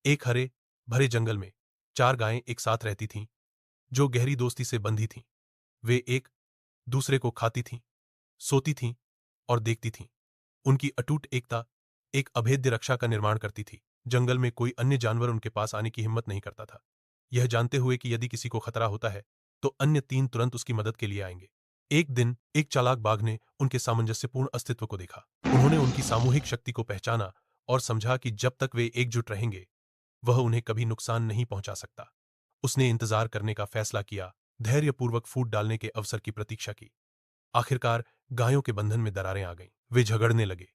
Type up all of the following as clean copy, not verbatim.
एक हरे भरे जंगल में चार गायें एक साथ रहती थीं, जो गहरी दोस्ती से बंधी थीं। वे एक दूसरे को खाती थीं, सोती थीं और देखती थीं। उनकी अटूट एकता एक अभेद्य रक्षा का निर्माण करती थी। जंगल में कोई अन्य जानवर उनके पास आने की हिम्मत नहीं करता था, यह जानते हुए कि यदि किसी को खतरा होता है तो अन्य तीन तुरंत उसकी मदद के लिए आएंगे। एक दिन एक चालाक बाघ ने उनके सामंजस्यपूर्ण अस्तित्व को देखा। उन्होंने उनकी सामूहिक शक्ति को पहचाना और समझा कि जब तक वे एकजुट रहेंगे वह उन्हें कभी नुकसान नहीं पहुंचा सकता। उसने इंतजार करने का फैसला किया, धैर्यपूर्वक फूट डालने के अवसर की प्रतीक्षा की। आखिरकार गायों के बंधन में दरारें आ गईं। वे झगड़ने लगे,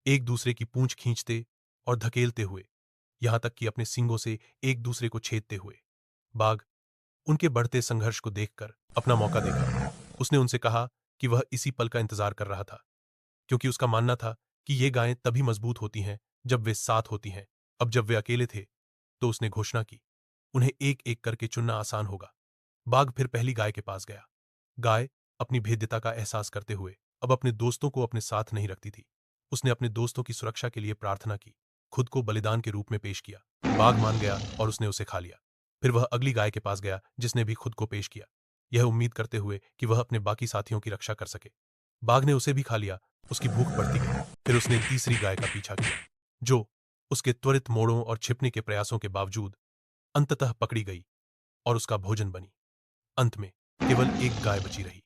एक दूसरे की पूंछ खींचते और धकेलते हुए, यहां तक कि अपने सींगों से एक दूसरे को छेदते हुए। बाघ उनके बढ़ते संघर्ष को देखकर अपना मौका देखा। उसने उनसे कहा कि वह इसी पल का इंतजार कर रहा था, क्योंकि उसका मानना था कि ये गायें तभी मजबूत होती हैं जब वे साथ होती हैं। अब जब वे अकेले थे तो उसने घोषणा की, उन्हें एक एक करके चुनना आसान होगा। बाघ फिर पहली गाय के पास गया। गाय अपनी भेद्यता का एहसास करते हुए अब अपने दोस्तों को अपने साथ नहीं रखती थी। उसने अपने दोस्तों की सुरक्षा के लिए प्रार्थना की, खुद को बलिदान के रूप में पेश किया। बाघ मान गया और उसने उसे खा लिया। फिर वह अगली गाय के पास गया, जिसने भी खुद को पेश किया, यह उम्मीद करते हुए कि वह अपने बाकी साथियों की रक्षा कर सके। बाघ ने उसे भी खा लिया। उसकी भूख बढ़ती गई। फिर उसने तीसरी गाय का पीछा किया, जो उसके त्वरित मोड़ों और छिपने के प्रयासों के बावजूद अंततः पकड़ी गई और उसका भोजन बनी। अंत में केवल एक गाय बची रही।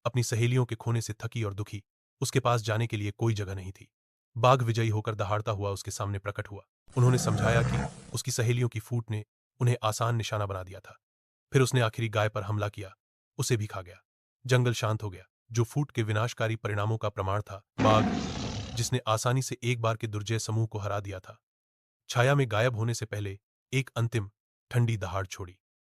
अपनी सहेलियों के खोने से थकी और दुखी, उसके पास जाने के लिए कोई जगह नहीं थी। बाघ विजयी होकर दहाड़ता हुआ उसके सामने प्रकट हुआ। उन्होंने समझाया कि उसकी सहेलियों की फूट ने उन्हें आसान निशाना बना दिया था। फिर उसने आखिरी गाय पर हमला किया, उसे भी खा गया। जंगल शांत हो गया, जो फूट के विनाशकारी परिणामों का प्रमाण था। बाघ, जिसने आसानी से एक बार के दुर्जय समूह को हरा दिया था, छाया में गायब होने से पहले एक अंतिम ठंडी दहाड़ छोड़ी।